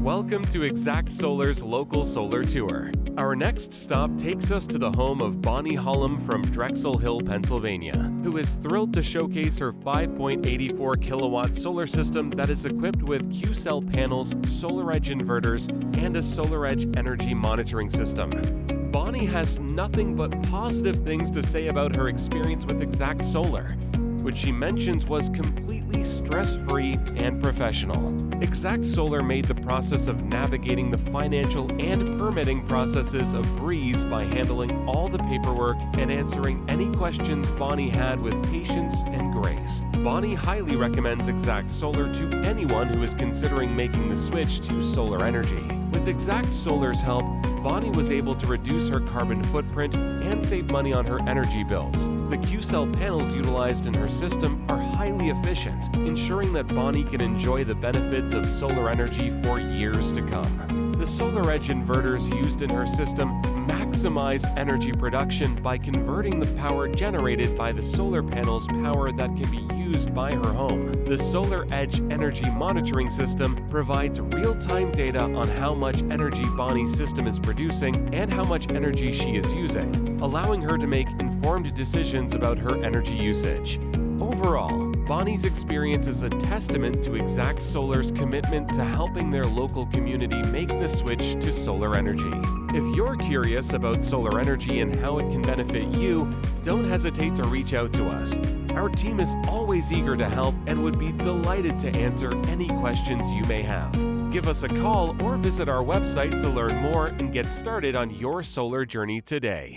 Welcome to Exact Solar's local solar tour. Our next stop takes us to the home of Bonnie Hallam from Drexel Hill, Pennsylvania, who is thrilled to showcase her 5.84 kilowatt solar system that is equipped with Q-cell panels, SolarEdge inverters, and a SolarEdge energy monitoring system. Bonnie has nothing but positive things to say about her experience with Exact Solar, which she mentions was completely stress-free and professional. Exact Solar made the process of navigating the financial and permitting processes a breeze by handling all the paperwork and answering any questions Bonnie had with patience and grace. Bonnie highly recommends Exact Solar to anyone who is considering making the switch to solar energy. With Exact Solar's help, Bonnie was able to reduce her carbon footprint and save money on her energy bills. The Q-cell panels utilized in her system are highly efficient, ensuring that Bonnie can enjoy the benefits of solar energy for years to come. The SolarEdge inverters used in her system maximize energy production by converting the power generated by the solar panels' power that can be used by her home. The SolarEdge energy monitoring system provides real-time data on how much energy Bonnie's system is producing and how much energy she is using, allowing her to make informed decisions about her energy usage. Overall, Bonnie's experience is a testament to Exact Solar's commitment to helping their local community make the switch to solar energy. If you're curious about solar energy and how it can benefit you, don't hesitate to reach out to us. Our team is always eager to help and would be delighted to answer any questions you may have. Give us a call or visit our website to learn more and get started on your solar journey today.